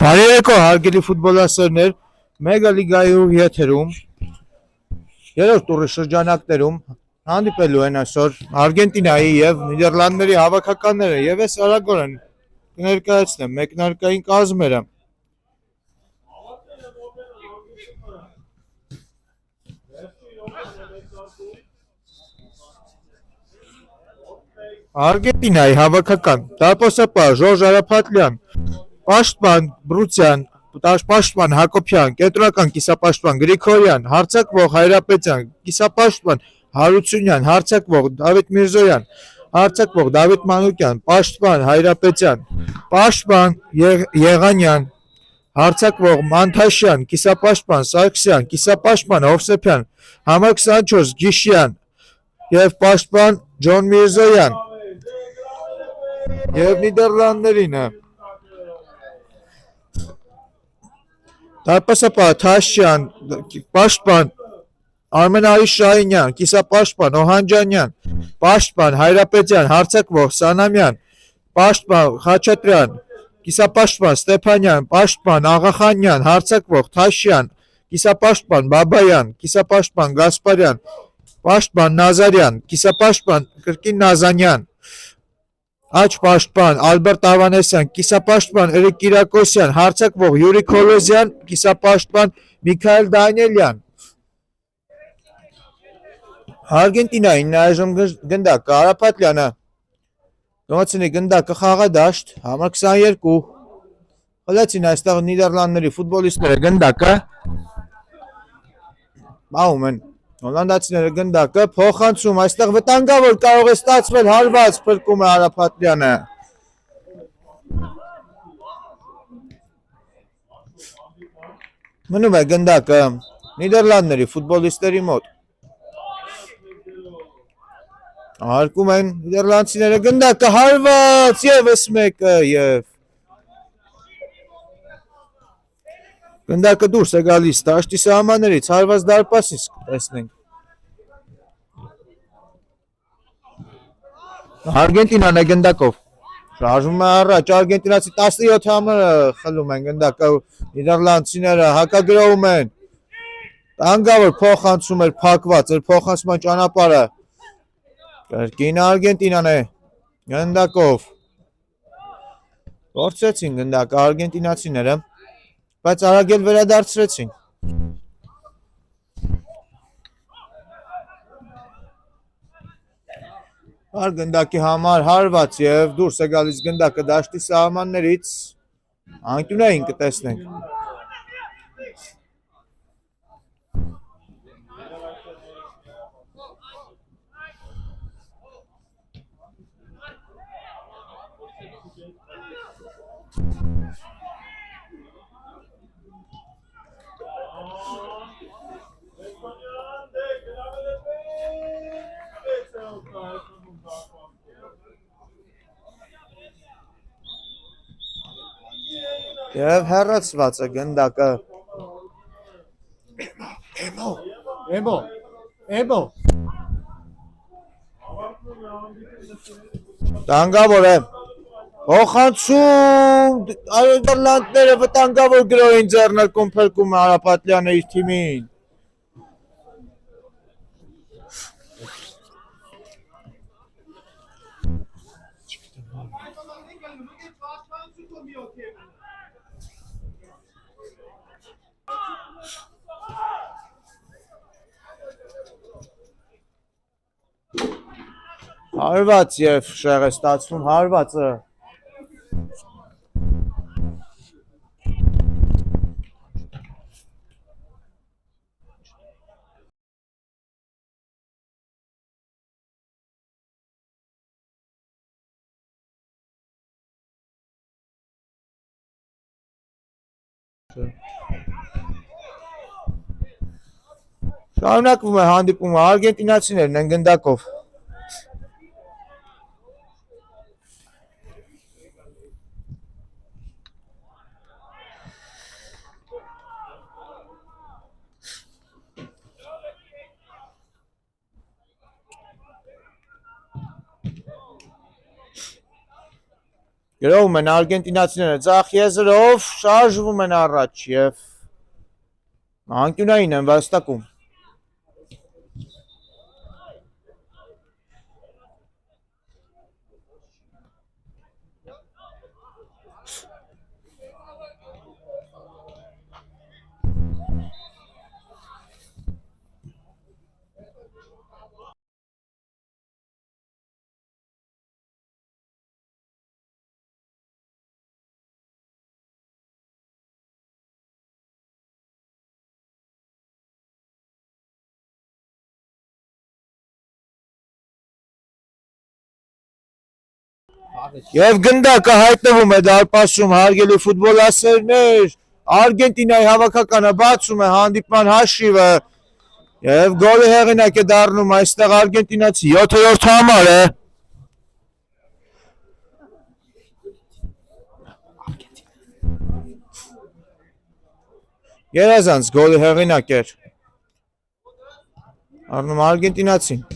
Բարերեկո հարգելի ֆուտբոլասերներ, մեգա լիգայում եթերում երրորդ տուրի շրջանակներում հանդիպելու են այսօր Արգենտինայի եւ Նիդերլանդների հավաքականները եւ ես արագորեն կներկայացնեմ մեկնարկային կազմերը։ Արգենտինայի հավաքական դարպասապահ Ժորժ Արապատլյան, պաշտպան Բրուցյան, պաշտպան Հակոբյան, կենտրոնական կիսապաշտպան Գրիգորյան, հարձակվող Հայրապետյան, կիսապաշտպան Հարությունյան, հարձակվող Դավիթ Միրզոյան, հարձակվող Դավիթ Մանուկյան, պաշտպան Հայրապետյան, պաշտպան Եղանյան, հարձակվող Մանթաշյան, կիսապաշտպան Սարգսյան, կիսապաշտպան Հովսեփյան, համար 24 Գիշյան եւ պաշտպան Ջոն Միրզոյան եւ Նիդերլանդներինը դարպասապահ Թաշյան, պաշտպան Արմենարի Շահինյան, կիսապաշտպան Օհանջանյան, պաշտպան Հայրապետյան, հարձակվող Սանամյան, պաշտպան Խաչատրյան, կիսապաշտպան Ստեփանյան, պաշտպան Աղախանյան, հարձակվող Թաշյան, կիսապաշտպան Բաբայան, կիսապաշտպան Գասպարյան, պաշտպան Նազարյան, կիսապաշտպան Կրկին Նազանյան, աջ պաշտպան Ալբերտ Ավանեսյան, կիսապաշտպան Էրիկ Կիրակոսյան, հարձակվող Յուրի Քոլոզյան, կիսապաշտպան Միքայել Դանիելյան։ Արգենտինային այժմ գնդակը Արապատլյանը գնացինի գնդակը խաղադաշտ համար 22 խլացին այստեղ Նիդերլանդների ֆուտբոլիստները գնդակը բաղում են հոլանդացիները գնդակը փոխանցում այստեղ վտանգավոր կարող է ստացվել հարված փրկում է Արապատլյանը մնում է գնդակը Նիդերլանդների ֆուտբոլիստերի մոտ արկում են նիդերլանդցիները գնդակը հարված եւս մեկը եւ գնդակը դուրս է գալիս դաշտի սահմաններից հարված դարպասից տեսնենք Արգենտինան է գնդակով շարժվում է առաջ արգենտինացի 17 համարը խլում են գնդակը նիդերլանդցիները հակագրովում են տանգավոր փոխանցում էր փակված էր փոխանցման ճանապարհը կրկին Արգենտինան է գնդակով փորձեցին գնդակը արգենտինացիները բայց արագ էլ վերադարձրեցին գնդակի համար հարված եւ դուրս է գալիս գնդակը դաշտի սահմաններից անկյունային կտեսնենք Եվ հեռացված է գնդակը Էմո տանգավոր է փոխանցում Նիդերլանդները վտանգավոր գրոհին ձեռնարկում փրկում է Արապատլյանը իր թիմին հարված եւ շեղ է ստացվում հարվածը շարունակվում է հանդիպումը արգենտինացիներն են գնդակով Գրոում են արգենտինացիները ձախ եզրով շարժվում են առաջ և անկյունային են վաստակում։ Եվ գնդակը հայտնվում է դարպասում, հարգելի ֆուտբոլասերներ, Արգենտինայի հավաքականը բացում է հանդիպման հաշիվը և գոլի հեղինակ է դառնում այստեղ արգենտինացի 7-րդ համարը։ Երազանց գոլի հեղինակ էր առնում արգենտինացին։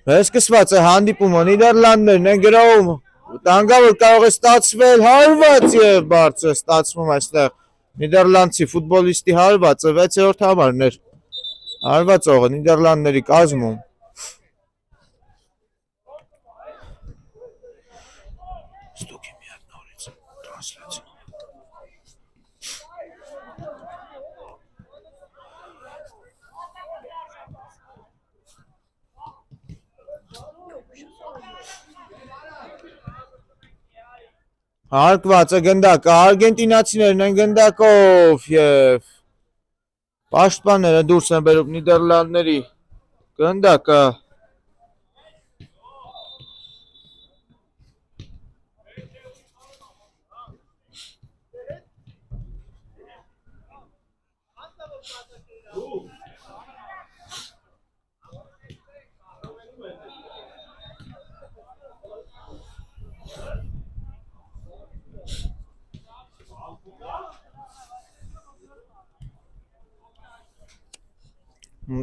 Վերսկսված է հանդիպումը, Նիդերլանդներն են գրաում, վտանգավոր կարող է ստացվել, հարված և բարձր ստացվում այստեղ Նիդերլանդցի ֆուտբոլիստի հարվածը 6-րդ համարն էր հարվածողը Նիդերլանդների կազմում։ Հարկված է գնդակը, արգենտինացիներն են գնդակով և պաշտպանները դուրս են բերում Նիդերլանդների գնդակը։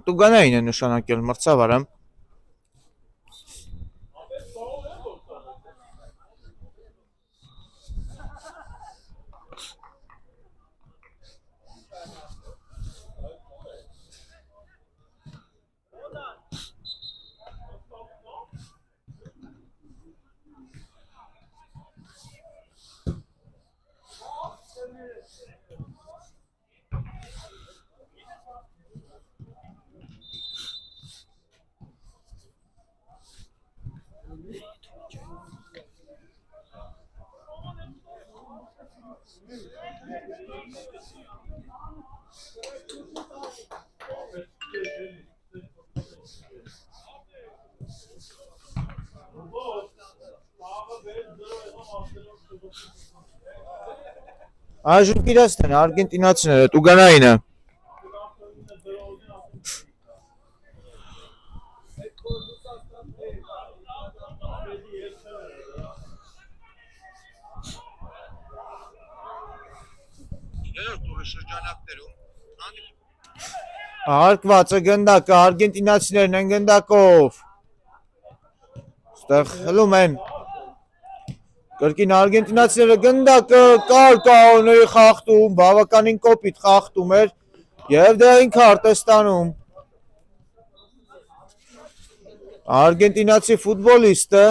Տուգանային է նշանակել մրցավարը։ Այժմ իրացն են արգենտինացիները, տուգանայինը։ Հարկված է գնդակը, արգենտինացիներն են գնդակով։ Ստեղ խլում են կրկին արգենտինացիները գնդակը կարկաոների խախտում, բավականին կոպիտ խախտում էր և դեղին քարտ է ստանում արգենտինացի ֆուտբոլիստը։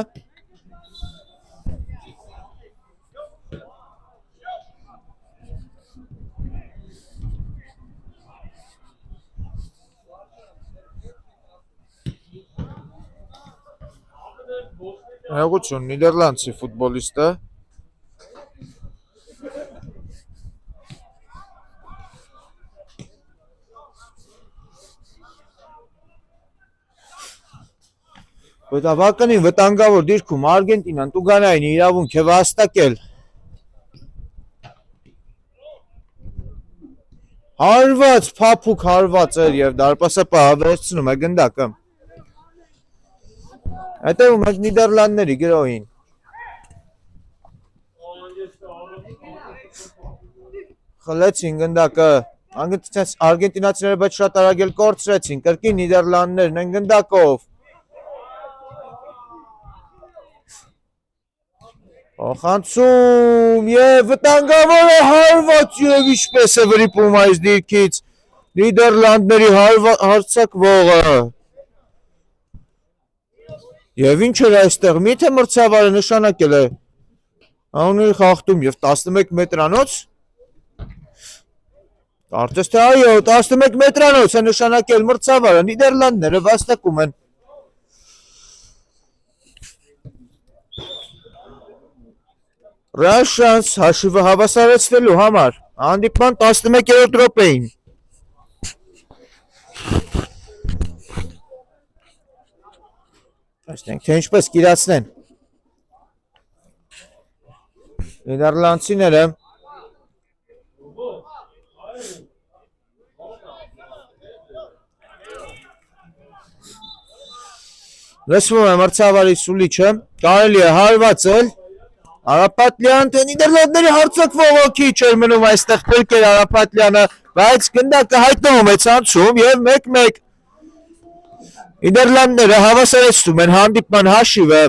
Հեղություն նիդերլանդցի ֆուտբոլիստը։ Բավականին վտանգավոր դիրքում Արգենտինան տուգանային իրավունք է վաստակել։ Հարված, փափուկ հարված էր և դարպասապահը վերցնում է գնդակը։ Հետևում ենք Նիդերլանդների գրոհին։ Խլեցին գնդակը Արգենտինացիները բայց շատ արագ էլ կորցրեցին, կրկին Նիդերլանդներն են գնդակով։ Փոխանցում եւ վտանգավոր է հարված եւ ինչպես է վրիպում այս դիրքից Նիդերլանդների հարցակվողը։ Եվ ինչ էր այստեղ, միթե մրցավարը նշանակել է անունի խախտում եւ 11 մետրանոց։ Կարծես թե այո, 11 մետրանոց է նշանակել մրցավարը, Նիդերլանդները վաստակում են։ Ռաշանս հաշիվը հավասարեցնելու համար հանդիպման 11-րդ րոպեին։ Տեսնենք, թե ինչպես կիրացնեն Նիդերլանդցիները։ Լսվում է մրցավարի սուլիչը, կարելի է հարվածել, Արապատլյան, թե Նիդերլանդների հարցակվողը քիչ էր մնում այստեղ փրկել Արապատլյանը, բայց գնդակը հայտնվում է ցանցում եւ 1-1 Նիդերլանդները հավասարեցնում են հանդիպման հաշիվը։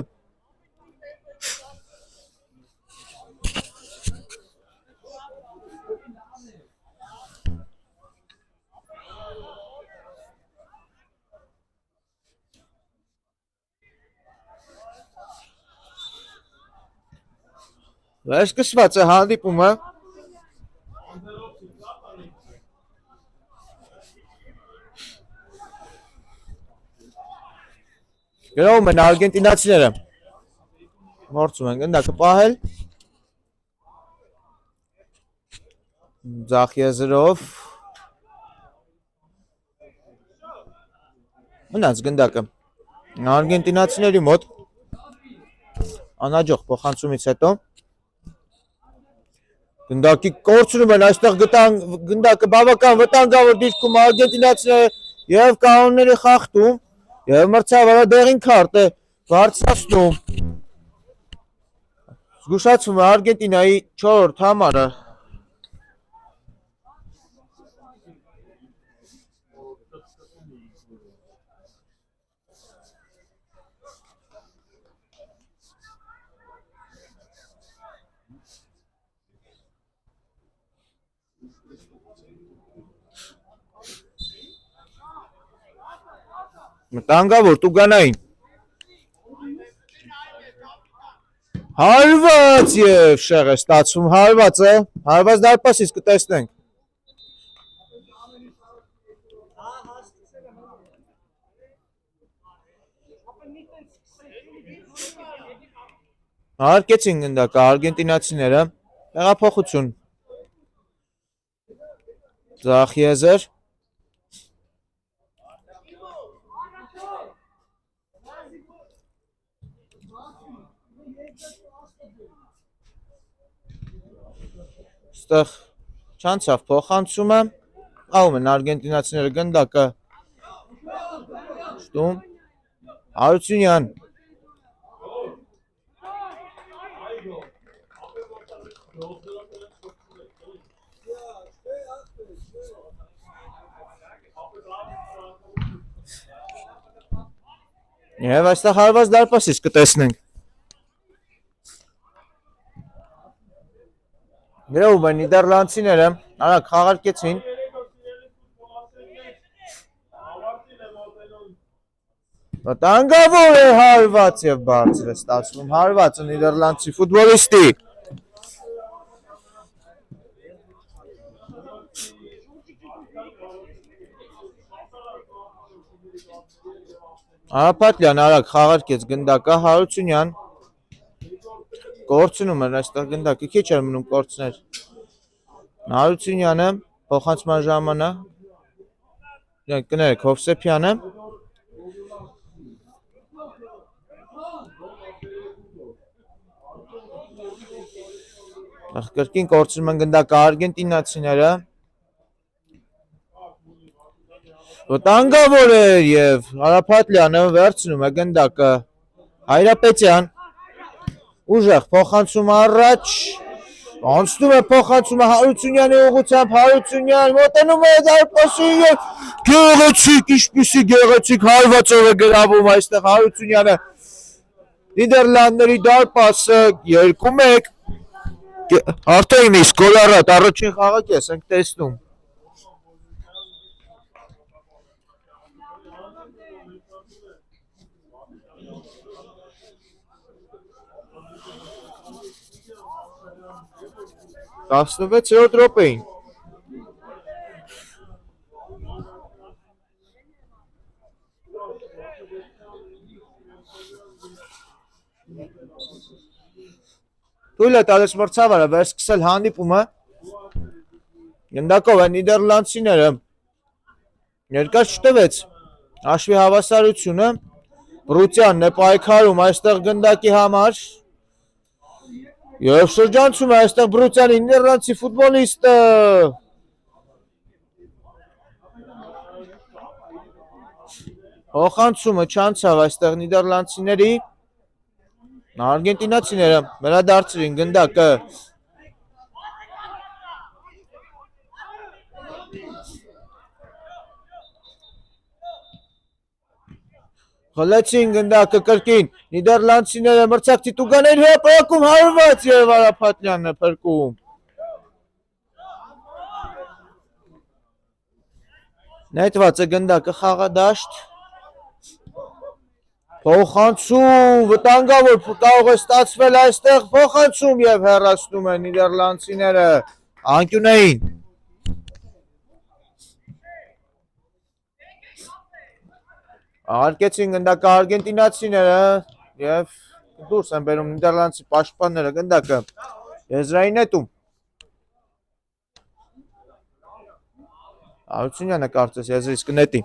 Սկսված է հանդիպումը։ Գրավում են արգենտինացիները։ Մորցում են գնդակը պահել։ Ձախ եզրով։ Մնաց գնդակը արգենտինացիների մոտ։ Անհաջող փոխանցումից հետո գնդակի կորցնում են այստեղ գնդակը բավական վտանգավոր դիրքում արգենտինացիները եւ կանոնների խախտում եւ մրցավարը դեղին քարտ է բարձրացնում։ Զգուշացվում է Արգենտինայի 4-րդ համարը։ Մտանգավոր Տուգանային հարված եւ շեղ է ստացվում հարվածը, հարված դարպասից կտեսնենք։ Հարկեցին գնդակը արգենտինացիները, տեղափոխություն։ Ձախ եզր։ Ստեղ չանցավ փոխանցումը, աղում են արգենտինացիները գնդակը շտում, Հարությունյան, և այստեղ հարված դարպասից կտեսնենք։ Գրավում են նիդերլանդցիները, արագ խաղարկեցին։ Վտանգավոր է հարված եւ բարձր է ստացվում հարվածը նիդերլանդցի ֆուտբոլիստի։ Արապատլյան արագ խաղարկեց գնդակը, Հարությունյան կորցնում են այստեղ գնդակը, քիչ էր մնում կորցներ։ Հարությունյանը փոխանցման ժամանակ կներեք Հովսեփյանը կրկին կորցնում են գնդակը արգենտինացիները։ Վտանգավոր է եւ Հարապատլյանը վերցնում է գնդակը Հայրապետյան ուժեղ փոխանցում առաջ Անցնում է փոխանցումը Հարությունյանի ուղղությամբ, Հարությունյան մոտենում է դարպասի եւ գեղեցիկ, ինչպիսի գեղեցիկ հարվածով է գրավում այստեղ Հարությունյանը։ Նիդերլանդների դարպասը 2-1 արդեն իսկ գոլ առատ առաջին խաղը կես ենք տեսնում։ Տասնվեցերորդ րոպեին։ Թույլ է տալիս մրցավարը վերսկսել հանդիպումը։ Գնդակով է նիդերլանդցիները երկար չտվեց հաշվի հավասարությունը։ Բրուտյանն է պայքարում այստեղ գնդակի համար։ Եվ շրջանցում է այստեղ Բրուտյանի նիդերլանդցի ֆուտբոլիստը։ Փոխանցումը չանցավ այստեղ նիդերլանդցիների։ Արգենտինացիները վերադարձրին գնդակը։ Խլեցին գնդակը կրկին նիդերլանդցիները մրցակցի տուգաներ հրապարակում հարված եւ Արափատյանն է փրկում։ Նետված է գնդակը խաղադաշտ։ Փոխանցում վտանգավոր կարող է ստացվել այստեղ փոխանցում եւ հեռացնում են նիդերլանդցիները անկյունային։ Արկեցին գնդակը արգենտինացիները եւ դուրս են բերում նիդերլանդցի պաշտպանները գնդակը եզրային նետում։ Հարությունյանը կարծես եզրից կնետի։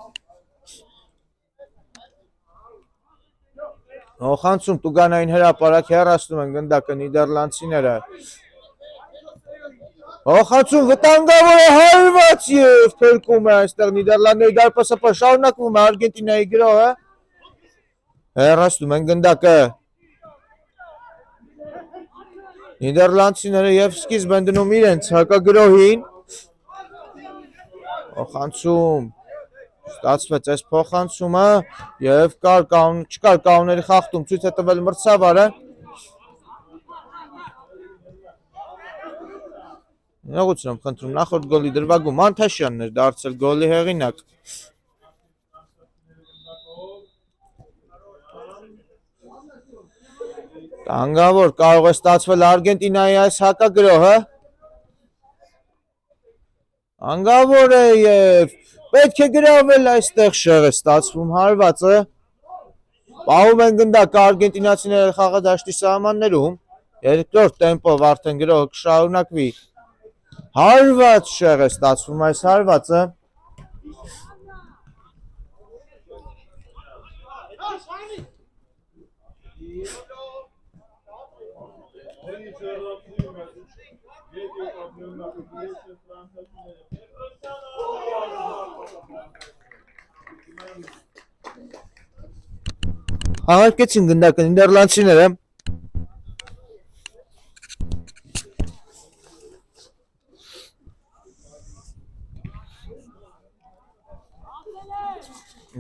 Փոխանցում տուգանային հրապարակ հեռացնում են գնդակը նիդերլանդցիները։ Փոխանցում վտանգավոր է հարված եւ փրկում է այստեղ նիդերլանդների դարպասը շարունակվում է Արգենտինայի գրոհը։ Հեռացնում են գնդակը։ Նիդերլանդցիները եւ սկիզբ են դնում իրենց հակագրոհին։ Փոխանցում ստացվեց այս փոխանցումը եւ չկար կանոնների խախտում ցույց է տվել մրցավարը։ Ներողություն եմ խնդրում, նախորդ գոլի դրվագում Մանթաշյանն էր դարձել գոլի հեղինակ։ Տանգավոր կարող է ստացվել Արգենտինայի այս հակագրոհը։ Անգավոր է եւ պետք է գրավել այստեղ շեղ է ստացվում հարվածը։ Պահում են գնդակը արգենտինացիները խաղադաշտի սահմաններում։ Երկրորդ տեմպով արդեն գրոհը կշարունակվի։ Հարված շեղ է ստացվում այս հարվածը։ Արկեցին գնդակը նիդերլանդցիները։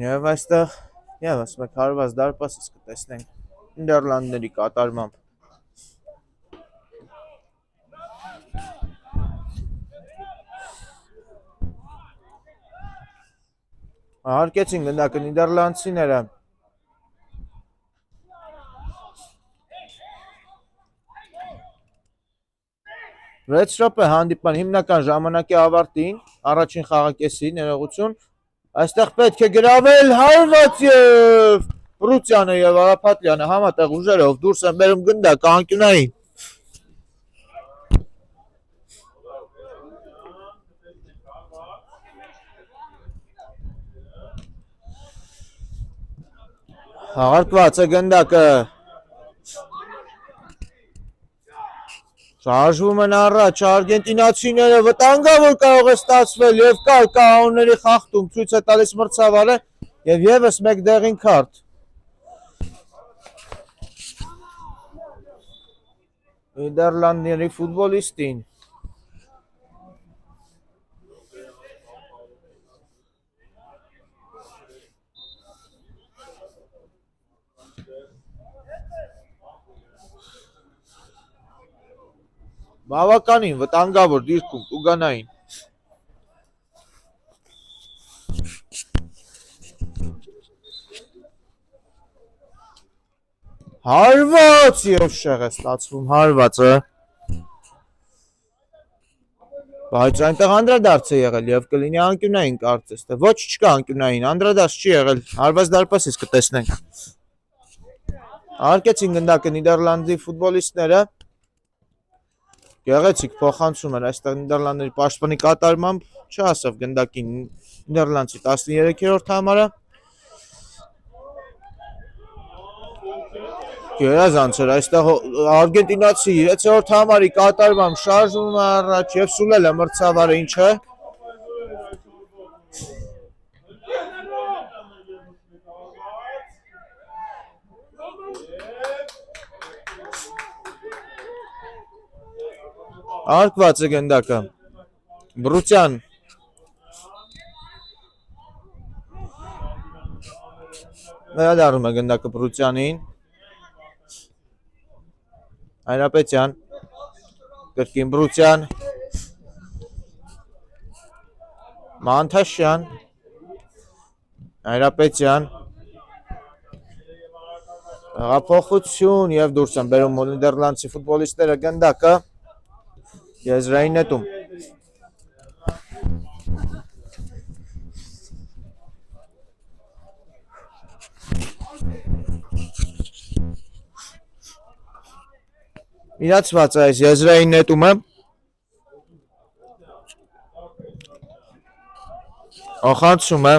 Եվ այստեղ ևս մեկ հարված դարպասից կտեսնենք Նիդերլանդների կատարմամբ։ Արկեցին գնդակը նիդերլանդցիները։ Վեց րոպե հանդիպման հիմնական ժամանակի ավարտին, առաջին խաղակեսի ներողություն, այստեղ պետք է գրավել հարված եւ Բրուտյանը եւ Արափատյանը համատեղ ուժերով դուրս են բերում գնդակը անկյունային։ Հաղարկված է գնդակը։ Շարժվում են առաջ արգենտինացիները, վտանգավոր կարող է ստացվել եւ կար կանոնների խախտում ցույց է տալիս մրցավարը եւ եւս մեկ դեղին քարտ։ Նիդերլանդների ֆուտբոլիստին։ Բավականին վտանգավոր դիրքում Տուգանային։ Հարված եւ շեղ է ստացվում հարվածը։ Բայց այնտեղ անդրադարձ է եղել եւ կլինի անկյունային կարծես թե։ Ոչ չկա անկյունային, անդրադարձ չի եղել։ Հարված դարպասից կտեսնենք։ Արկեցին գնդակը Նիդերլանդի ֆուտբոլիստները։ Գեղեցիկ փոխանցում էր այստեղ Նիդերլանդների պաշտպանի կատարմամբ, չհասավ գնդակին Նիդերլանդի 13-րդ համարը։ Գերազանց էր այստեղ արգենտինացի 6-րդ համարի կատարմամբ շարժվում է առաջ եւ սուլել է մրցավարը, ինչ է։ Արկված է գնդակը Բրուցյան վերադառնում է գնդակը Բրուցյանին Այրապետյան կրկին Բրուցյան Մանթաշյան Այրապետյան հեղափոխություն եւ դուրս են բերում նիդերլանդցի ֆուտբոլիստները գնդակը Եզրային նետում իրացված է այս եզրային նետումը ոխանցում է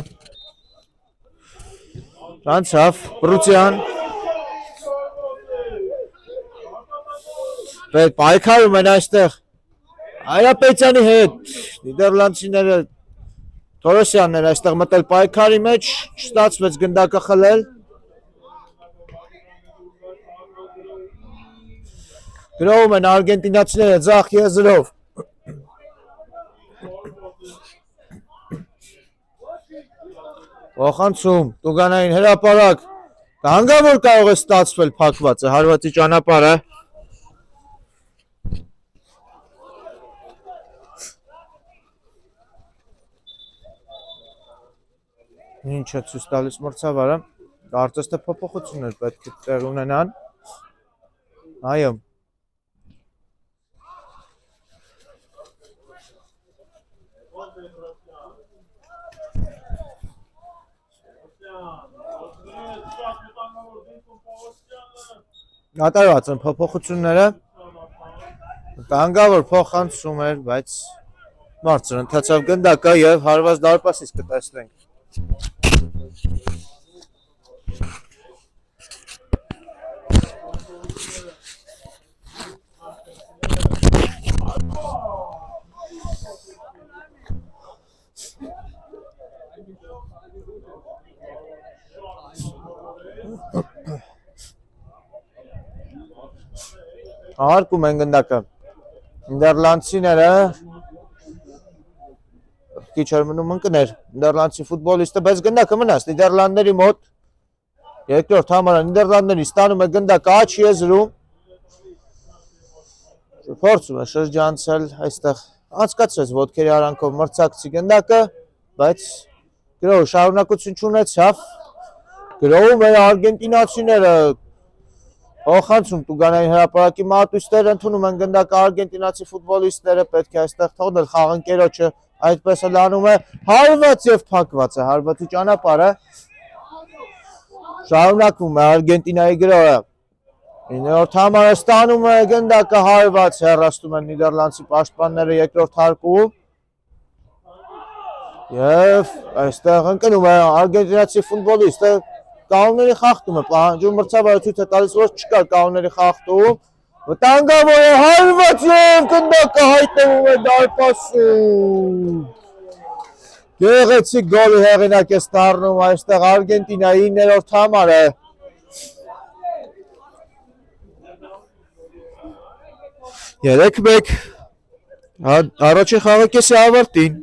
Անցավ Բրուցյան Պետ պայքարում են այստեղ Այրապետյանի հետ Նիդերլանդցիները Թորոսյանն էր այստեղ մտել պայքարի մեջ չստացվեց գնդակը խլել գրովում են արգենտինացիները ձախ եզրով Ոխանցում Տուգանային հրապարակ հանգավոր կարող է ստացվել փակված է հարվածի ճանապարհը Ինչ է ցույց տալիս մրցավարը կարծես թե փոփոխություններ պետք է տեղ ունենան այո Կատարված են փոփոխությունները Կանգավոր փոխանցում էր, բայց բարձր ընթացավ գնդակը եւ հարված դարպասից կտեսնենք Արկում են գնդակը Նիդերլանդցիները Քիչ էր մնում ընկներ Նիդերլանդցի ֆուտբոլիստը բայց գնդակը մնաց Նիդերլանդների մոտ երկրորդ համարը Նիդերլանդների ստանում է գնդակը աջ եզրում Փորձում է շրջանցել այստեղ անցկացրեց ոտքերի արանքով մրցակցի գնդակը բայց գրոհ շարունակություն չունեցավ գրոհում են արգենտինացիները Ոխանցում Տուգանային հրապարակի մատույցները ընդունում են գնդակը արգենտինացի ֆուտբոլիստները պետք է այստեղ թողնել խաղընկերոջը այդպես էլ անում է հարված եւ փակված է հարվածի ճանապարհը շարունակվում է Արգենտինայի գրոհը 9-րդ համարը ստանում է գնդակը հարված հեռացնում են Նիդերլանդցի պաշտպանները երկրորդ հարկում եւ այստեղ ընկնում է արգենտինացի ֆուտբոլիստը Կանոնների խախտում է պահանջում մրցավարը ցույց է տալիս որ չկա կանոնների խախտում վտանգավոր է հարված եւ գնդակը հայտնվում է դարպասում Գեղեցիկ գոլի հեղինակ է ստառնում այստեղ Արգենտինայի 9-րդ համարը 3-1 առաջին խաղակեսի ավարտին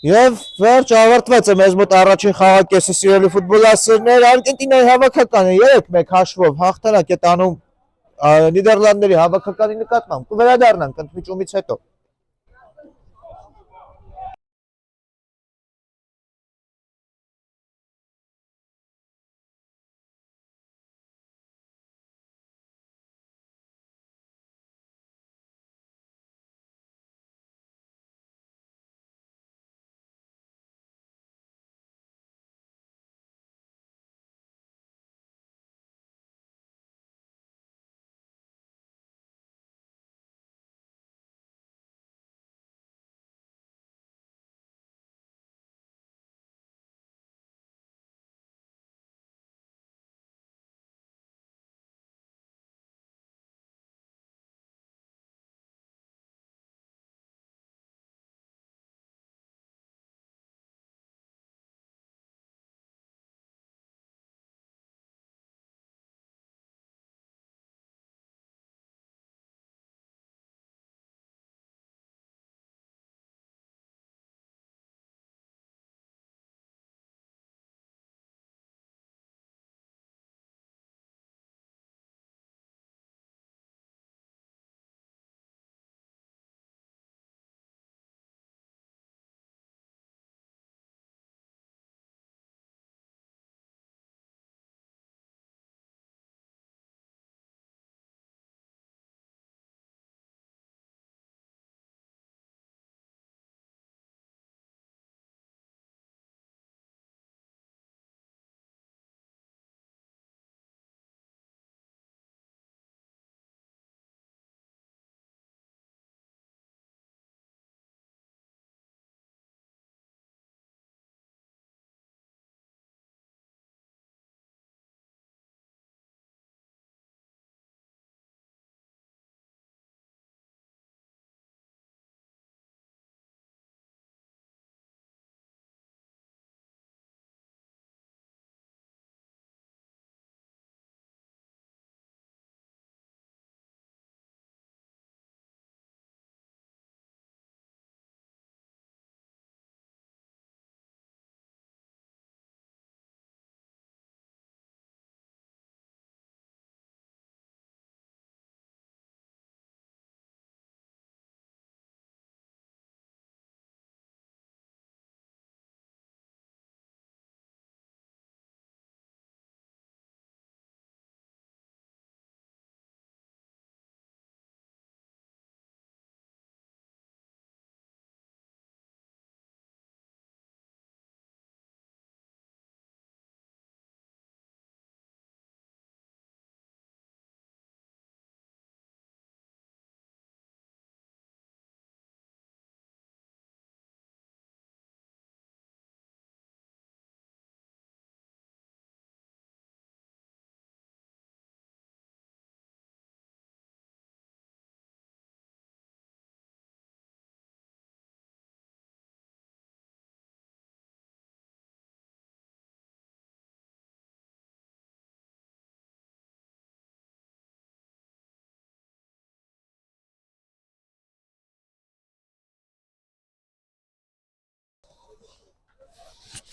Եվ վերջ ավարտված է մեզ մոտ առաջին խաղակեսի սիրելի ֆուտբոլասերներ, Արգենտինայի հավաքականը 3-1 հաշվով հաղթանակ է տանում Նիդերլանդների հավաքականի նկատմամբ։ Կվերադառնանք ընդմիջումից հետո։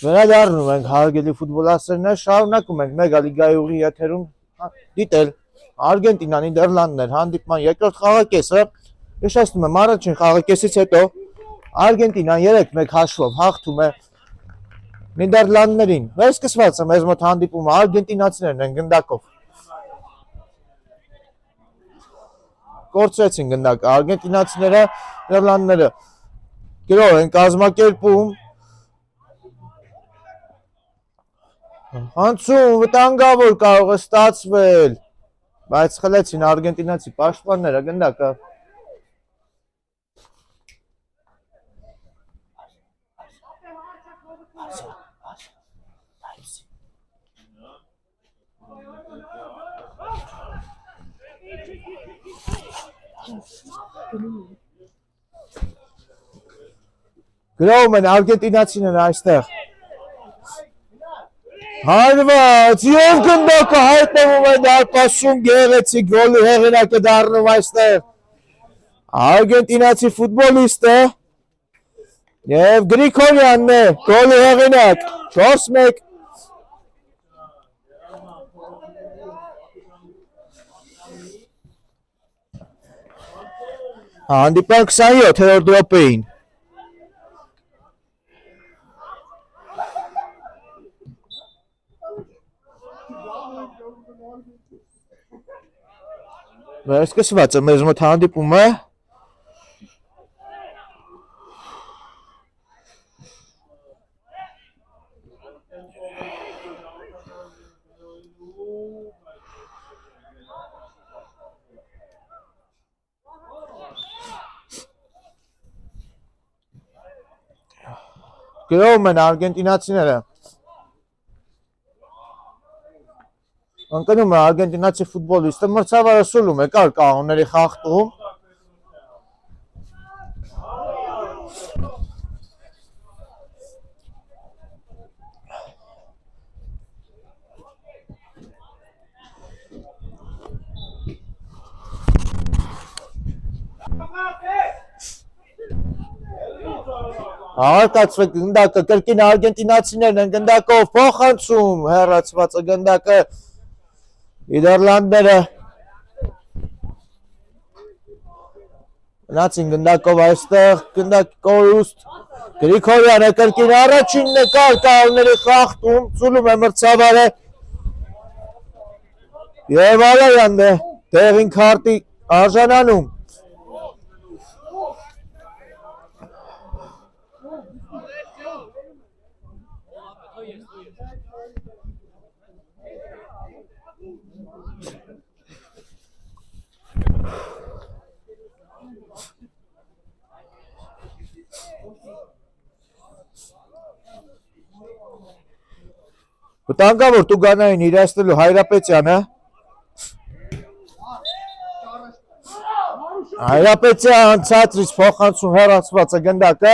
Վերադառնում ենք հարգելի ֆուտբոլասերներ, շարունակում ենք մեգալիգայի ուղի եթերում դիտել Արգենտինան Նիդերլանդներ հանդիպման երկրորդ խաղակեսը։ Հիշեցնում եմ, առաջին խաղակեսից հետո Արգենտինան 3-1 հաշվով հաղթում է Նիդերլանդներին։ Վերսկսված է մեզ մոտ հանդիպումը, արգենտինացիներն են գնդակով կորցրեցին գնդակը, արգենտինացիները Նիդերլանդները գրով են կազմակերպում, հանցում վտանգավոր կարող է ստացվել, բայց խլեցին արգենտինացի պաշտպանները գնդակը։ Գրոում են արգենտինացիները այստեղ։ Հարված և գնդակը հայտնվում է դարպասում գեղեցիկ գոլի հեղինակը դառնում այստեղ արգենտինացի ֆուտբոլիստը և Գրիգորյանն է գոլի հեղինակ 4-1 հանդիպան 27-րդ րոպեին Սկսված է մեզ մոտ հանդիպումը գրոում են արգենտինացիները ընկնում է արգենտինացի ֆուտբոլիստը մրցավարը սուլում է կար կանոնների խախտում Արտացվեք գնդակը կրկին արգենտինացիներն են գնդակով փոխանցում հեռացված է գնդակը Նիդերլանդները մնացին գնդակով այստեղ գնդակ կորուստ Գրիգորյանը կրկին առաջինն է կար կանոնների խախտում ցուլում է մրցավարը և Արայանն է տեղին քարտի արժանանում Վտանգավոր տուգանային իրացնելու Հայրապետյանը Հայրապետյան ցածրից փոխանցում հեռացված է գնդակը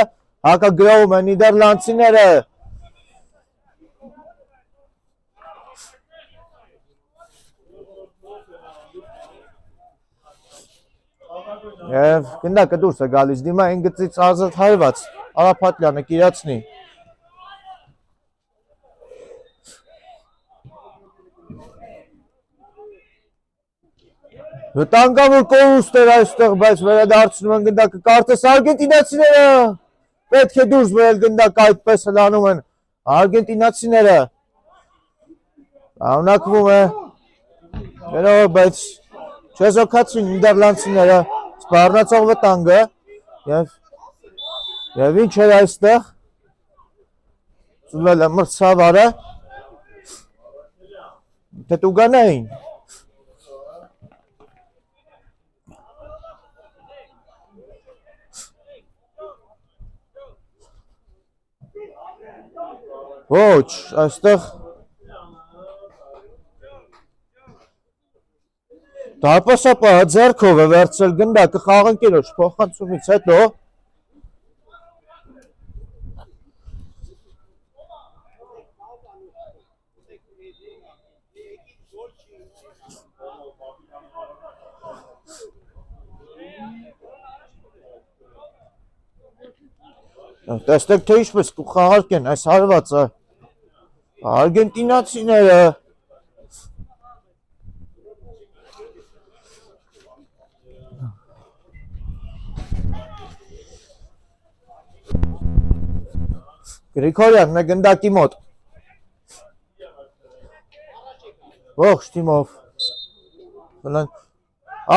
հակագրավում են նիդերլանդցիները Եվ գնդակը դուրս է գալիս դիմային գծից ազատ հարված Արապատյանը կիրացնի Վտանգավոր կորուստ էր այստեղ, բայց վերադարձնում են գնդակը կարծես արգենտինացիները պետք է դուրս բերել գնդակը այդպես հլանում են արգենտինացիները Ահունակվում է Երով, բայց չեզոքացրին նիդերլանդցիները սպառնացող վտանգը և ինչ էր այստեղ ծուլել է մրցավարը թե տուգանային Ոչ, այստեղ դարպասապահը ձեռքով է վերցրել գնդակը խաղընկերոջ փոխանցումից հետո Տեսնեք թե ինչպես կխաղարկեն այս հարվածը արգենտինացիները Գրիգորյանն է գնդակի մոտ ողջ թիմով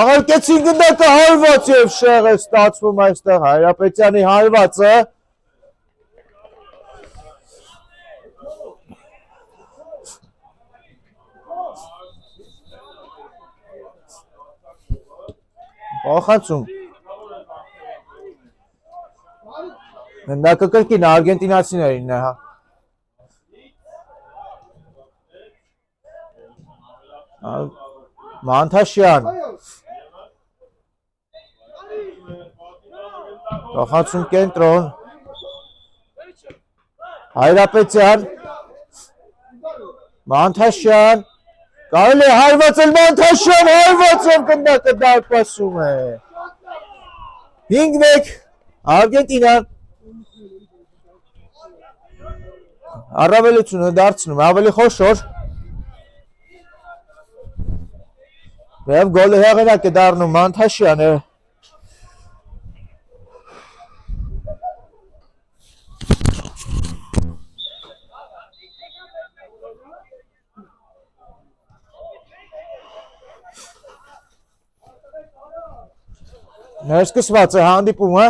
աղարկեցին գնդակը հարված և շեղ է ստացվում այստեղ Հայրապետյանի հարվածը Փոխանցում Գնդակը կրկին արգենտինացիներին է Մանթաշյան Փոխանցում կենտրոն Հայրապետյան Մանթաշյան կարելի է հարվածել Մանթաշյան հարվածով գնդակը դարպասում է 5-1 Արգենտինան առավելությունը դարձնում ավելի խոշոր Եվ գոլի հեղինակ է դառնում Մանթաշյանը Ներսկսված է հանդիպումը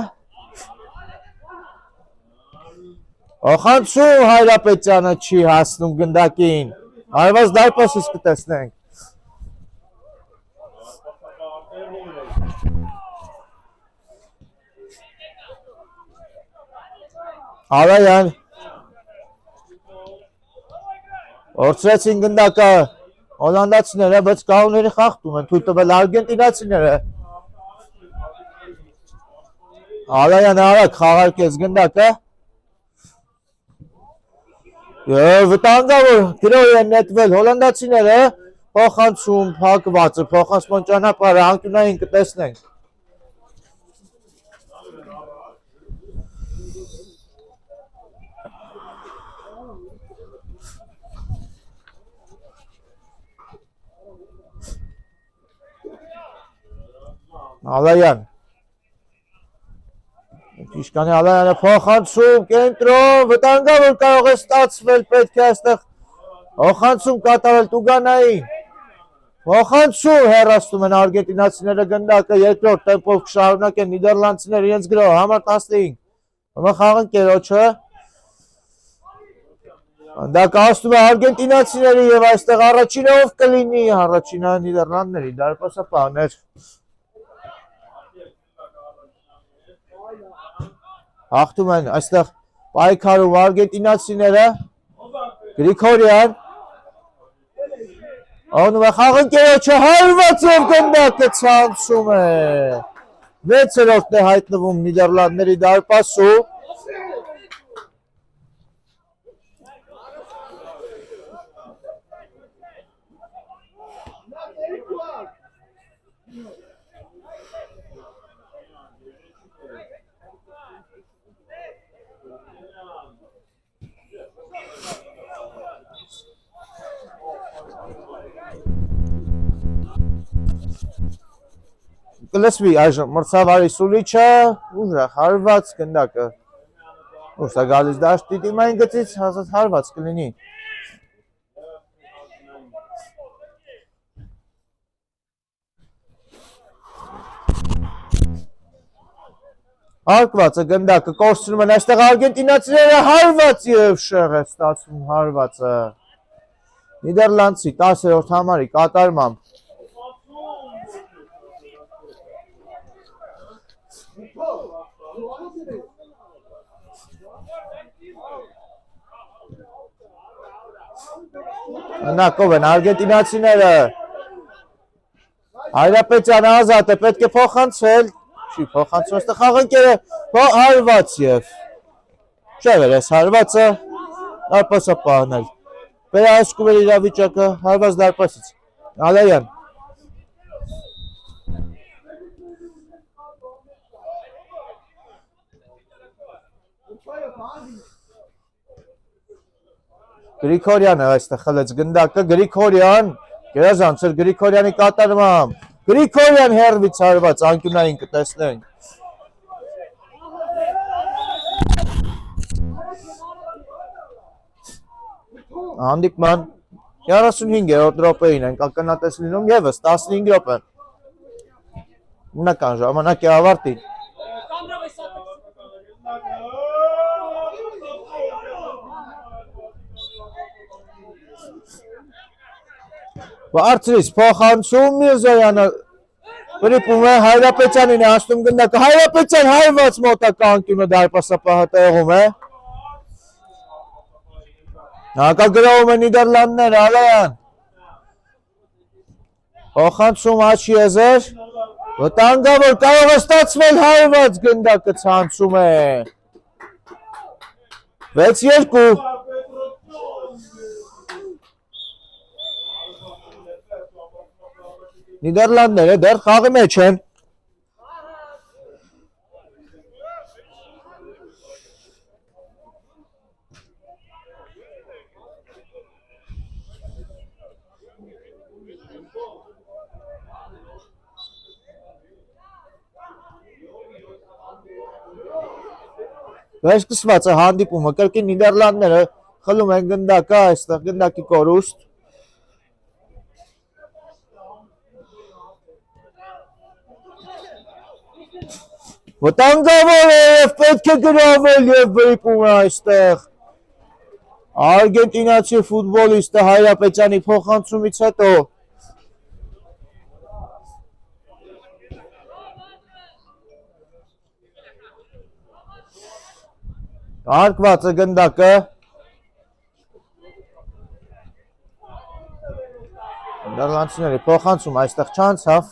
Օխանցում Հայրապետյանը չի հասնում գնդակին Արված դարպասից կտեսնենք Արայան Օրցրեցին գնդակը Հոլանդացիները, բայց կաղուների խախտում են թույլ տվել արգենտինացիները Արայան արագ խաղարկեց գնդակը Եվ վտանգավոր գրոհ են նետվել հոլանդացիները փոխանցում փակված է փոխանցման ճանապարհը անկյունային կտեսնենք Ալայան Իշկանի Ալայանը փոխանցում կենտրոն վտանգավոր կարող է ստացվել պետք է այստեղ փոխանցում կատարել Տուգանային փոխանցում հեռացնում են արգենտինացիները գնդակը երկրորդ տեմպով կշարունակեն նիդերլանդցիները իրենց գրոհը համար 15 Հիմա խաղընկերոջը Գնդակը հասնում է արգենտինացիների եւ այստեղ առաջինը ով կլինի առաջինը նիդերլանդների դարպասապահներ Հաղթում են այստեղ պայքարում արգենտինացիները Գրիգորյան Անում է խաղընկերոջը հարվածով գնդակը ցանցում է 6-րդն է հայտնվում Նիդերլանդների դարպասում Կլսվի այժմ մրցավարի սուլիչը ուժը հարված գնդակը Ուրսա գալիս դաշտի դիմային գծից հարված կլինի Արկված է գնդակը կորցնում են այստեղ արգենտինացիները հարված եւ շեղ է ստացվում հարվածը Նիդերլանդցի 10-րդ համարի կատարմամբ Նակով են արգենտինացիները Հայրապետյանը ազատ է պետք է փոխանցել Չի փոխանցում այստեղ խաղընկերը հարված եւ Շեղեր ես հարվածը դարպասապահն էլ Վերահսկում էր իրավիճակը հարված դարպասից Ալայան Գրիգորյանը այստեղ խլեց գնդակը Գրիգորյան գերազանցել Գրիգորյանի կատարմամբ Գրիգորյան հերվից հարված անկյունային կտեսնենք Հանդիպման 35-րդ րոպեին ենք ակնատես լինում եւս 15 րոպե Հիմնական ժամանակի ավարտին Բարձրից փոխանցում Միրզոյանը Վրիպում է Հայրապետյանին է հասնում գնդակը Հայրապետյան հարված մոտակա անկյունը դարպասապահը տեղում է Հակագրավում է Նիդերլանդները Ալայան Փոխանցում Աչիեզեր Վտանգավոր կարող է ստացվել հարված գնդակը ցանցում է 6-2 Նիդերլանդները դեռ խաղի մեջ են Վերսկսված է հանդիպումը, կրկին Նիդերլանդները խլում են գնդակը, այստեղ գնդակի կորուստ։ Վտանգավոր է և պետք է գրավել և վրիպում է այստեղ։ Արգենտինացի ֆուտբոլիստը Հայրապետյանի փոխանցումից հետո Արկված է գնդակը Նիդերլանդցիների փոխանցում այստեղ չանցավ,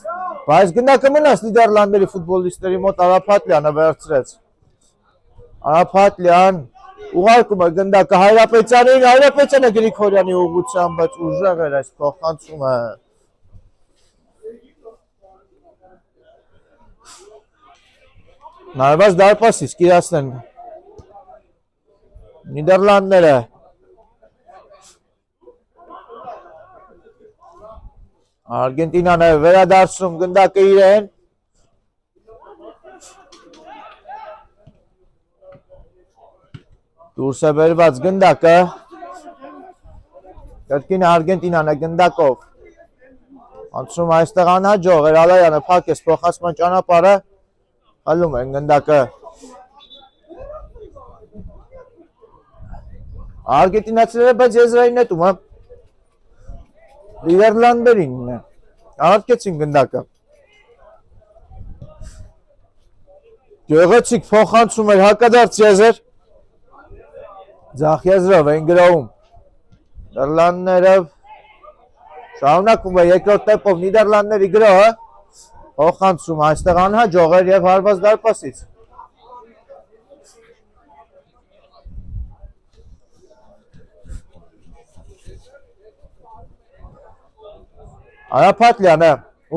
բայց գնդակը մնաց Նիդերլանդների ֆուտբոլիստների մոտ Արափատլյանը վերցրեց։ Արափատլյան ուղարկում է գնդակը Հայրապետյանին, Հայրապետյանը Գրիգորյանի ուղղությամբ, բայց ուժեղ էր այս փոխանցումը։ Նայված դարպասից կիրացնեն Նիդերլանդները Արգենտինան է վերադարձնում գնդակը իրեն դուրս է բերված գնդակը կրկին Արգենտինան է գնդակով անցնում այստեղ անհաջող էր Ալայանը փակեց փոխանցման ճանապարհը հալում են գնդակը Արգենտինացիները բայց եզրային նետում է Նիդերլանդերին ահարկեցին գնդակը Գեղեցիկ փոխանցում էր հակադարձ եզր ձախ եզրով են գրաում Նիդերլանդները շարունակում է երկրորդ տեմպով Նիդերլանդների գրոհը փոխանցում այստեղ անհաջող էր և հարված դարպասից Արափատլյանը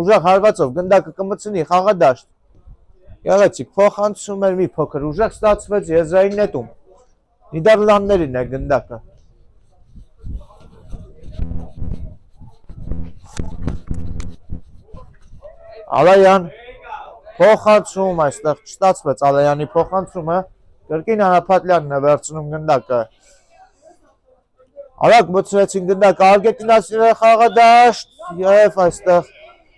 ուժեղ հարվածով գնդակը կմցնի խաղադաշտ Գեղեցիկ փոխանցում էր մի փոքր ուժեղ ստացվեց եզրային նետում Նիդերլանդերին է գնդակը Ալայան փոխանցում այստեղ չստացվեց Ալայանի փոխանցումը կրկին Արափատլյանն է վերցնում գնդակը Արագ մտցրեցին գնդակը արգենտինացիները խաղադաշտ և այստեղ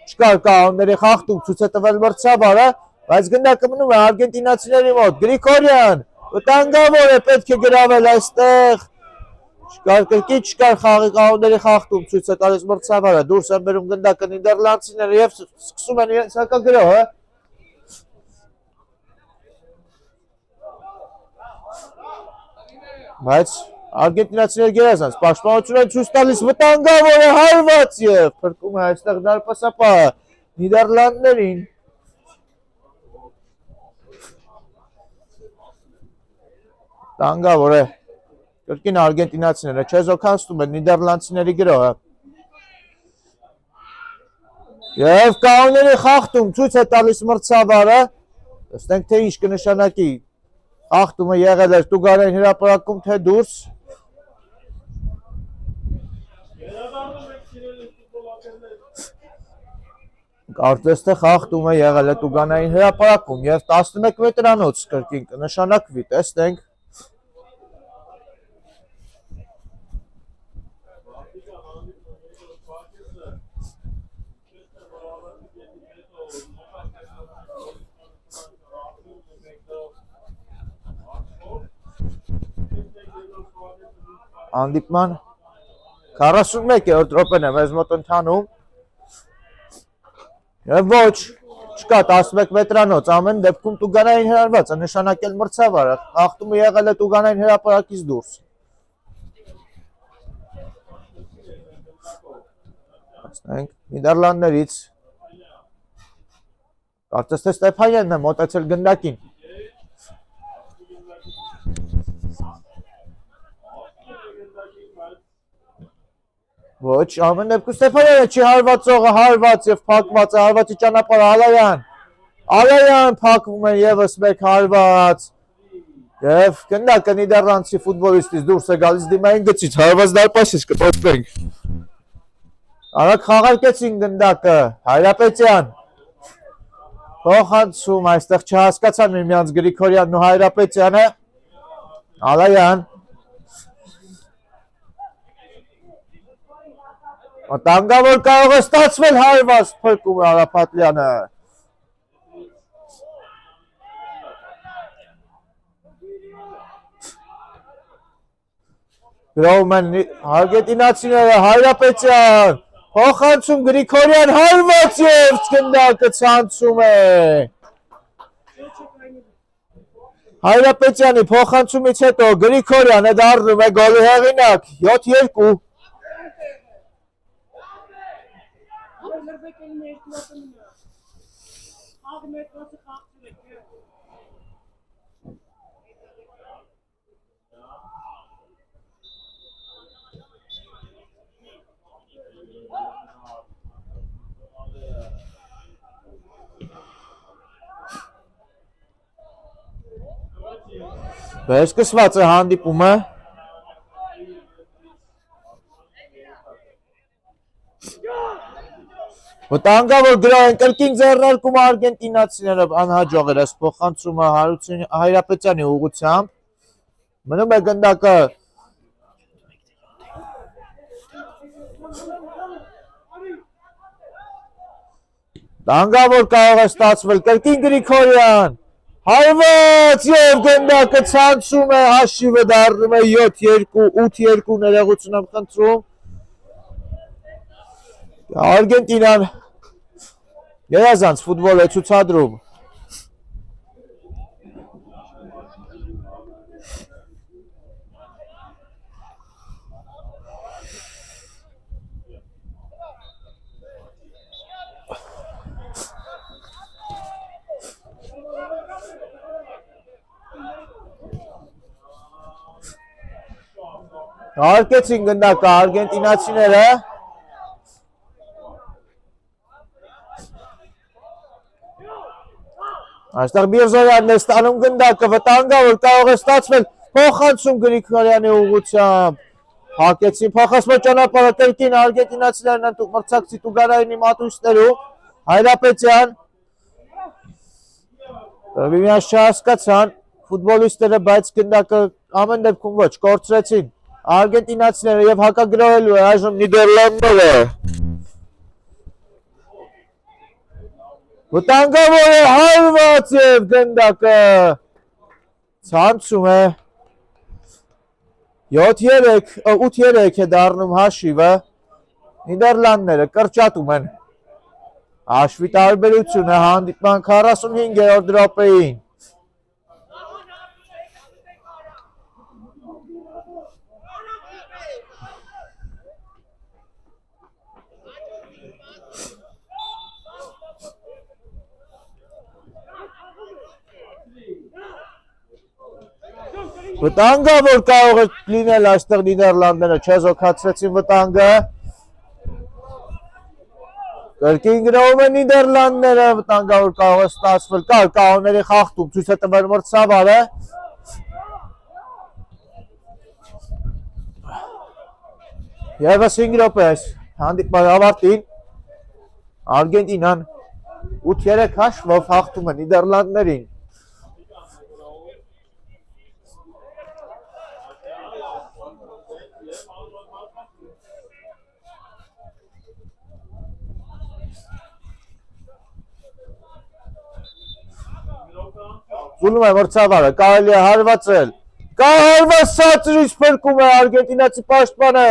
չկար կանոնների խախտում ցույց է տվել մրցավարը, բայց գնդակը մնում է արգենտինացիների մոտ Գրիգորյան վտանգավոր է պետք է գրավել այստեղ չկար կրկին չկար խաղի կանոնների խախտում ցույց է տալիս մրցավարը դուրս են բերում գնդակը նիդերլանդցիները և սկսում են իրենց հակագրոհը բայց Արգենտինացիները գերազանց պաշտպանություն են ցույց տալիս վտանգավոր է հարված և փրկում է այստեղ դարպասապահը Նիդերլանդներին վտանգավոր է կրկին արգենտինացիները չեզոքացնում են նիդերլանդցիների գրոհը և կանոնների խախտում ցույց է տալիս մրցավարը տեսնենք թե ինչ կնշանակի խախտումը եղել էր Տուգարային հրապարակում թե դուրս Կարծես թե խախտումը եղել է Տուգանային հրապարակում և 11 մետրանոց կրկին կնշանակվի, տեսնենք Հանդիպման 41-րդ րոպեն է մեզ մոտ ընթանում Եվ ոչ, չկա 11 մետրանոց, ամեն դեպքում Տուգանային հրարված է նշանակել մրցավարը, խախտումը եղել է Տուգանային հրապարակից դուրս։ Նիդերլանդներից Կարծես թե Ստեփանյանն է մոտեցել գնդակին։ Ոչ, ամեն դեպքում Ստեփանյանը չի հարվածողը հարված եւ փակված է, հարվածի ճանապարհը Ալայան փակվում է եւս մեկ հարված։ Եվ գնդակը նիդերլանդցի ֆուտբոլիստից դուրս է գալիս դիմային գծից, հարված դարպասից կփոխվենք։ Արագ խաղարկեցին գնդակը, Հայրապետյան։ Փոխանցում, այստեղ չհասկացան միմյանց Գրիգորյանն ու Հայրապետյանը։ Ալայան։ Տանգավոր կարող է ստացվել հարված փրկում է Արապատյանը։ Գրովում են արգենտինացիները, Հայրապետյան, փոխանցում Գրիգորյան, հարված և գնդակը ցանցում է։ Հայրապետյանի փոխանցումից հետո Գրիգորյանը դառնում է գոլի հեղինակ, 7-2։ Վերսկսված է հանդիպումը։ Վտանգավոր գրող են կրկին ձեռնարկում արգենտինացիները անհաջող էր այս փոխանցումը Հայրապետյանի ուղղությամբ։ Մնում է գնդակը Տանգավոր կարող է ստացվել կրկին Գրիգորյան, հարված և գնդակը ցանցում է, հաշիվը դառնում է 7-2, 8-2 ներողություն եմ խնդրում։ Արգենտինան գերազանց ֆուտբոլ է ցուցադրում։ Հարկեցին գնդակը արգենտինացիները։ Այստեղ Միրզոյանն է ստանում գնդակը, վտանգավոր կարող է ստացվել փոխանցում Գրիգորյանի ուղղությամբ։ Հարկեցին փոխանցման ճանապարհը կրկին արգենտինացիներն են մրցակցի Տուգարայինի մատույցներում։ Հայրապետյան։ Միմյանց չհասկացան ֆուտբոլիստները, բայց գնդակը ամեն դեպքում ոչ, կորցրեցին արգենտինացիները և հակագրոհելու է այժմ Նիդերլանդները։ Վտանգավոր է հարված և գնդակը ցանցում է 8-3 է դառնում հաշիվը, Նիդերլանդները կրճատում են հաշվի տարբերությունը հանդիպման 45-րդ րոպեին։ Վտանգավոր կարող է լինել այստեղ Նիդերլանդները չեզոքացրեցին վտանգը։ Կրկին գրովում են Նիդերլանդները, վտանգավոր կարող է ստացվել, կար կանոնների խախտում, ցույց է տվել մրցավարը։ Եվս 5 րոպե այս հանդիպման ավարտին Արգենտինան 8-3 հաշվով հաղթում է Նիդերլանդներին։ Զուլում է մրցավարը, կարելի է հարվածել, կա հարված սացրից փրկում է արգենտինացի պաշտպանը,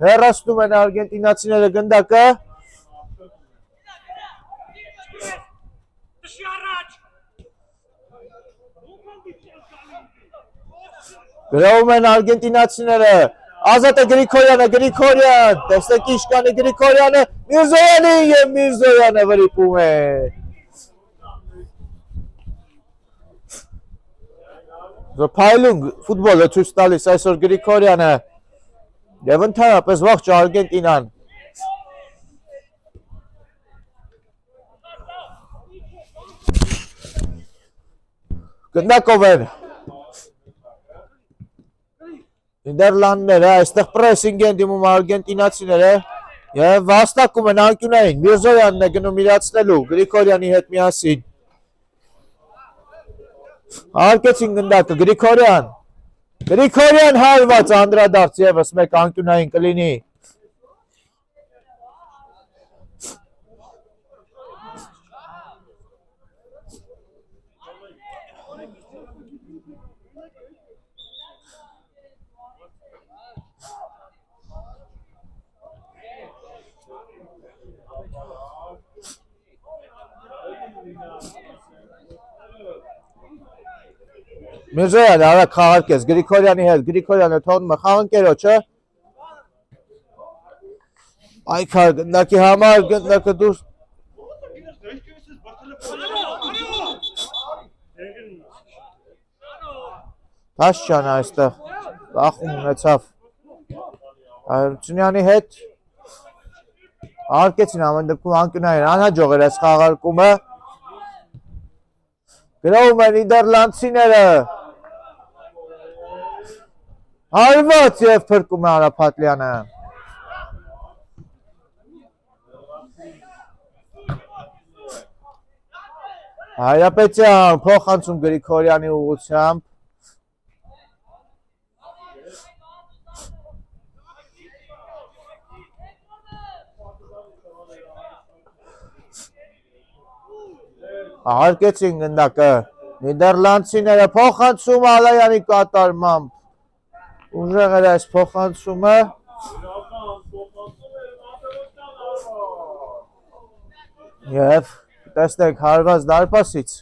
հեռացնում են արգենտինացիները գնդակը։ Գրովում են արգենտինացիները, ազատ է Գրիգորյանը, Գրիգորյան, տեսնեք իշկանի Գրիգորյանը, Միրզոյանին և Միրզոյանը վրիպում է։ Փայլուն ֆուտբոլը ցույց տալիս այսօր Գրիգորյանը եւ ընդհանրապես ողջ Արգենտինան գնդակով են Նիդերլանդները այստեղ պրեսինգ են դիմում արգենտինացիները եւ վաստակում են անկյունային Միրզոյանն է գնում իրացնելու Գրիգորյանի հետ միասին Արկեցին գնդակը Գրիգորյան հարված անդրադարձ եւս մեկ անկյունային կլինի Միրզոյանը արագ խաղարկեց Գրիգորյանի հետ, Գրիգորյանը թողնում է խաղընկերոջը Այքար գնդակի համար գնդակը դուրս Տաշչյանը այստեղ բախում ունեցավ Հայրությունյանի հետ Արկեցին ամեն դեպքում անկյունային անհաջող էր այս խաղարկումը Գրավում են Նիդերլանդցիները Հարված եւ փրկում է Արափատլյանը Հայրապետյան փոխանցում Գրիգորյանի ուղղությամբ Արկեցին գնդակը Նիդերլանդցիները փոխանցում Ալայանի կատարմամբ Ուժեղ էր այս փոխանցումը Եվ տեսնեք հարված դարպասից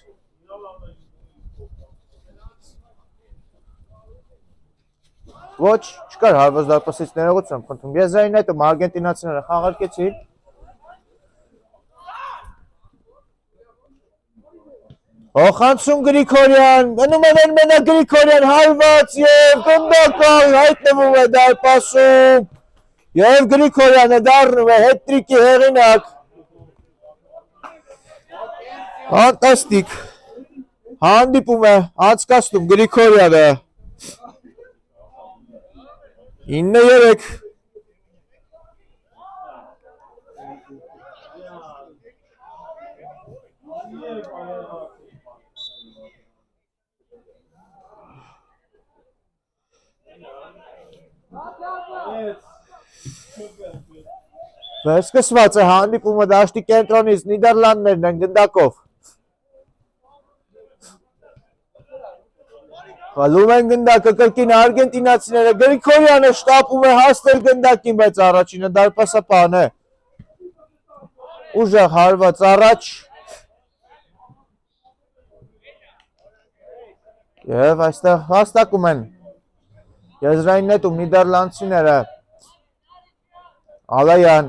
Ոչ, չկար հարված դարպասից ներողություն խնդրում Եզրային հետում արգենտինացիները խաղարկեցին Փոխանցում Գրիգորյան, մնում է մենակ Գրիգորյան հարված եւ գնդակալ հայտնվում է դարպասում եւ Գրիգորյանը դառնում է հետրիկի հեղինակ Ֆանտաստիկ հանդիպում է անցկացնում Գրիգորյանը 9-3 Վերսկսված է հանդիպումը դաշտի կենտրոնից Նիդերլանդներն են գնդակով Խալում են գնդակը կրկին արգենտինացիները Գրիգորյանը շտապում է հասնել գնդակին բայց առաջինը դարպասապան է Ուժեղ հարված առաջ Եվ այստեղ հաստակում են Եզրային նետում Նիդերլանդցիները Ալայան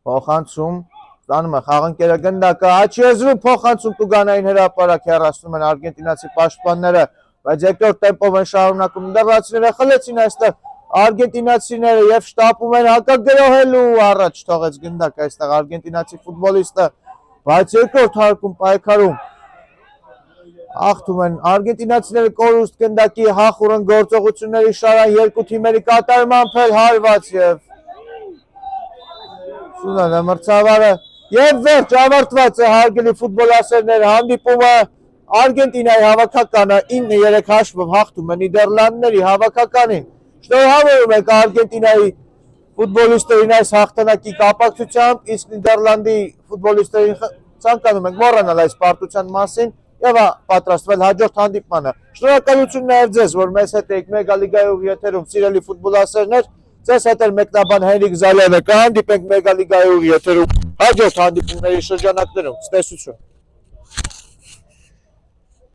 Փոխանցում Ստանում է խաղընկերը գնդակը Աչի եզրում փոխանցում տուգանային հրապարակ հեռացնում են արգենտինացի պաշտպանները Բայց երկրորդ տեմպով են շարունակում Նիդերլանդցիները խլեցին այստեղ արգենտինացիները եւ շտապում են հակագրոհելու Առաջ թողեց գնդակ այստեղ արգենտինացի ֆուտբոլիստը Բայց երկրորդ հարկում պայքարում Աղթում են արգենտինացիները կորուստ գնդակի հախուրն գործողությունների շարան երկու թիմերի կատարմամբ էլ հարված եւ Սունանը մրցավարը եւ վերջ ավարտված է հարգելի ֆուտբոլասերներ հանդիպումը Արգենտինայի հավաքականը 9-3 հաշվով հաղթում է Նիդերլանդների հավաքականին Շնորհավորում ենք Արգենտինայի ֆուտբոլիստերին այս հաղթանակի կապակցությամբ իսկ Նիդերլանդի ֆուտբոլիստերին ցանկանում ենք մոռանալ այս պարտության մասին Եվ պատրաստվել հաջորդ հանդիպմանը Շնորհակալություն նաև ձեզ, որ մեզ հետ եք մեգալիգայով եթերում սիրելի ֆուտբոլասերներ Ձեզ հետ էլ մեկնաբան Հենրիկ Զալյանը կհանդիպենք մեգալիգայով եթերում հաջորդ հանդիպումների շրջանակներում Ցտեսություն